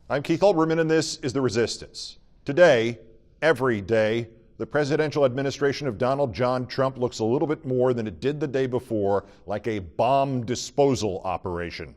I'm Keith Olbermann, and this is The Resistance. Today, every day, the presidential administration of Donald John Trump looks a little bit more than it did the day before like a bomb disposal operation.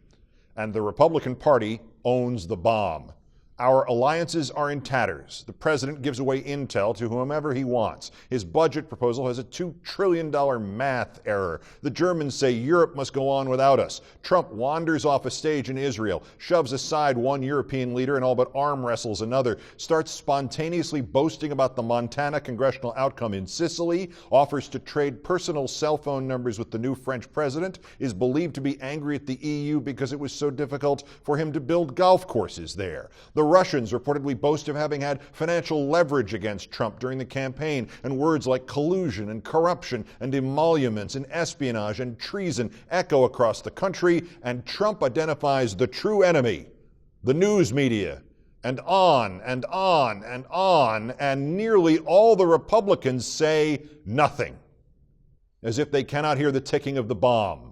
And the Republican Party owns the bomb. Our alliances are in tatters. The president gives away intel to whomever he wants. His budget proposal has a $2 trillion math error. The Germans say Europe must go on without us. Trump wanders off a stage in Israel, shoves aside one European leader and all but arm wrestles another, starts spontaneously boasting about the Montana congressional outcome in Sicily, offers to trade personal cell phone numbers with the new French president, is believed to be angry at the EU because it was so difficult for him to build golf courses there. The Russians reportedly boast of having had financial leverage against Trump during the campaign, and words like collusion and corruption and emoluments and espionage and treason echo across the country, and Trump identifies the true enemy, the news media, and on and on and on, and nearly all the Republicans say nothing, as if they cannot hear the ticking of the bomb.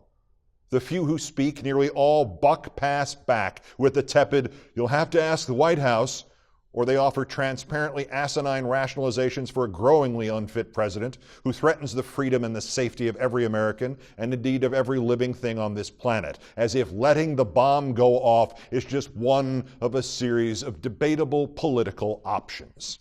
The few who speak nearly all buck pass back with the tepid, "You'll have to ask the White House," or they offer transparently asinine rationalizations for a growingly unfit president who threatens the freedom and the safety of every American, and indeed of every living thing on this planet, as if letting the bomb go off is just one of a series of debatable political options.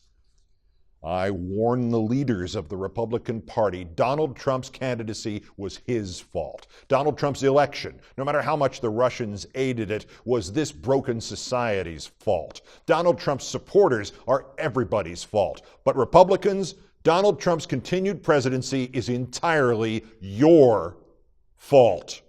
I warn the leaders of the Republican Party, Donald Trump's candidacy was his fault. Donald Trump's election, no matter how much the Russians aided it, was this broken society's fault. Donald Trump's supporters are everybody's fault. But Republicans, Donald Trump's continued presidency is entirely your fault.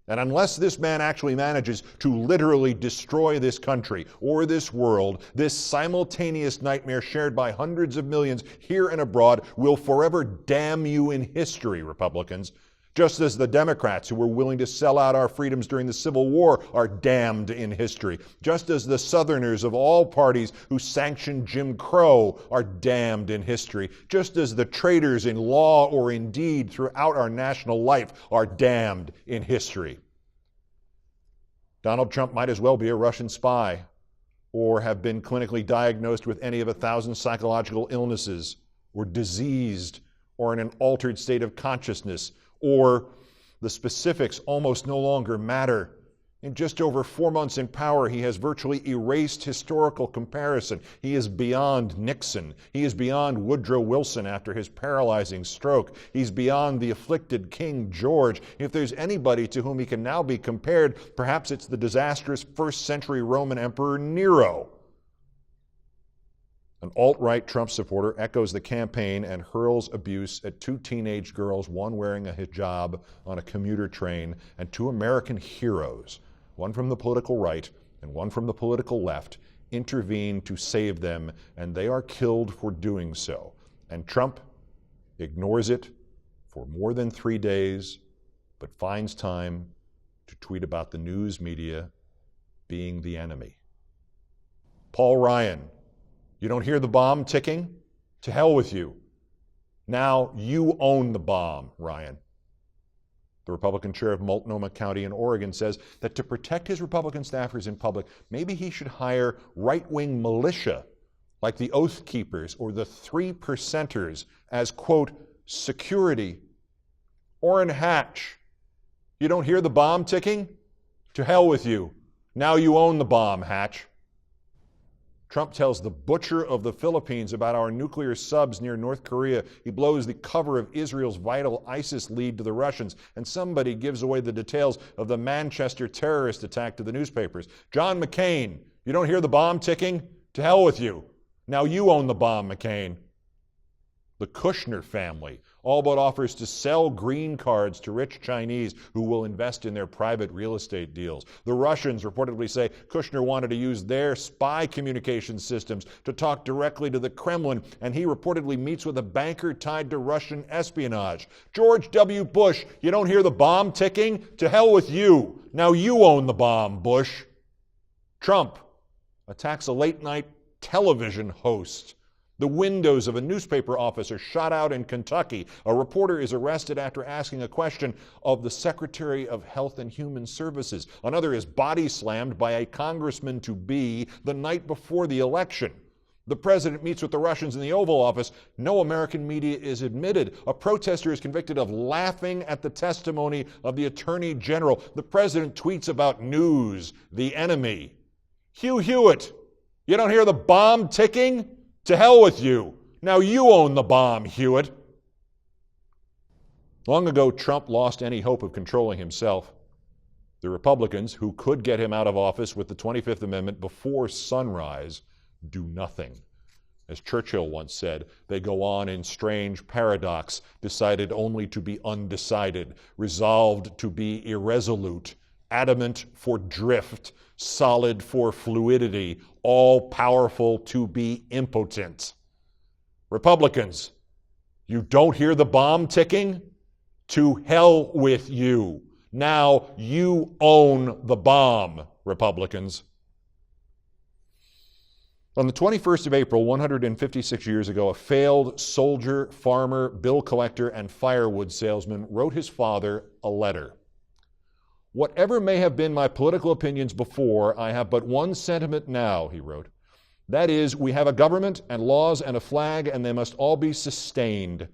And unless this man actually manages to literally destroy this country or this world, this simultaneous nightmare shared by hundreds of millions here and abroad will forever damn you in history, Republicans. Just as the Democrats who were willing to sell out our freedoms during the Civil War are damned in history. Just as the Southerners of all parties who sanctioned Jim Crow are damned in history. Just as the traitors in law or in deed throughout our national life are damned in history. Donald Trump might as well be a Russian spy or have been clinically diagnosed with any of 1,000 psychological illnesses, or diseased, or in an altered state of consciousness, or the specifics almost no longer matter. In just over 4 months in power, he has virtually erased historical comparison. He is beyond Nixon. He is beyond Woodrow Wilson after his paralyzing stroke. He's beyond the afflicted King George. If there's anybody to whom he can now be compared, perhaps it's the disastrous first-century Roman Emperor Nero. An alt-right Trump supporter echoes the campaign and hurls abuse at two teenage girls, one wearing a hijab on a commuter train, and two American heroes, one from the political right and one from the political left, intervene to save them, and they are killed for doing so. And Trump ignores it for more than 3 days, but finds time to tweet about the news media being the enemy. Paul Ryan, you don't hear the bomb ticking? To hell with you. Now you own the bomb, Ryan. The Republican chair of Multnomah County in Oregon says that to protect his Republican staffers in public, maybe he should hire right-wing militia like the Oath Keepers or the 3%ers as, quote, security. Orrin Hatch, you don't hear the bomb ticking? To hell with you. Now you own the bomb, Hatch. Trump tells the butcher of the Philippines about our nuclear subs near North Korea. He blows the cover of Israel's vital ISIS lead to the Russians, and somebody gives away the details of the Manchester terrorist attack to the newspapers. John McCain, you don't hear the bomb ticking? To hell with you. Now you own the bomb, McCain. The Kushner family all but offers to sell green cards to rich Chinese who will invest in their private real estate deals. The Russians reportedly say Kushner wanted to use their spy communication systems to talk directly to the Kremlin, and he reportedly meets with a banker tied to Russian espionage. George W. Bush, you don't hear the bomb ticking? To hell with you. Now you own the bomb, Bush. Trump attacks a late-night television host The windows of a newspaper office are shot out in Kentucky. A reporter is arrested after asking a question of the Secretary of Health and Human Services. Another is body slammed by a congressman-to-be the night before the election. The president meets with the Russians in the Oval Office. No American media is admitted. A protester is convicted of laughing at the testimony of the Attorney General. The president tweets about news, the enemy. Hugh Hewitt, you don't hear the bomb ticking? To hell with you. Now you own the bomb, Hewitt. Long ago, Trump lost any hope of controlling himself. The Republicans, who could get him out of office with the 25th Amendment before sunrise, do nothing. As Churchill once said, they go on in strange paradox, decided only to be undecided, resolved to be irresolute, adamant for drift, solid for fluidity, all-powerful to be impotent. Republicans, you don't hear the bomb ticking? To hell with you. Now you own the bomb, Republicans. On the 21st of April, 156 years ago, a failed soldier, farmer, bill collector, and firewood salesman wrote his father a letter. Whatever may have been my political opinions before, I have but one sentiment now, he wrote. That is, we have a government and laws and a flag, and they must all be sustained.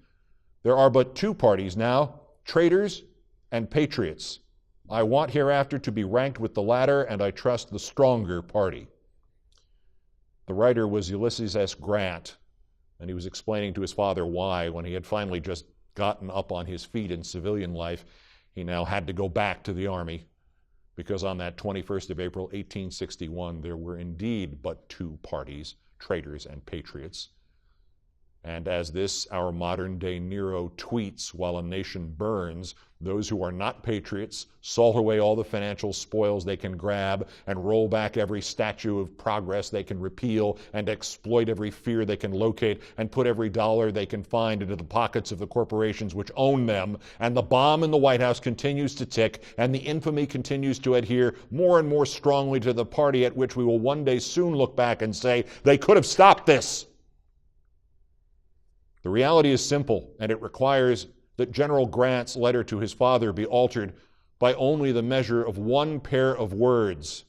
There are but two parties now, traitors and patriots. I want hereafter to be ranked with the latter, and I trust the stronger party. The writer was Ulysses S. Grant, and he was explaining to his father why, when he had finally just gotten up on his feet in civilian life, he now had to go back to the Army, because on that 21st of April, 1861, there were indeed but two parties, traitors and patriots. And as this, our modern-day Nero, tweets while a nation burns, those who are not patriots salt away all the financial spoils they can grab and roll back every statue of progress they can repeal and exploit every fear they can locate and put every dollar they can find into the pockets of the corporations which own them. And the bomb in the White House continues to tick, and the infamy continues to adhere more and more strongly to the party at which we will one day soon look back and say, they could have stopped this. The reality is simple, and it requires that General Grant's letter to his father be altered by only the measure of one pair of words.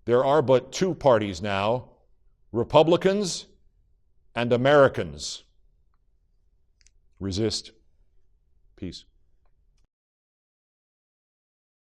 There are but two parties now, Republicans and Americans. Resist. Peace.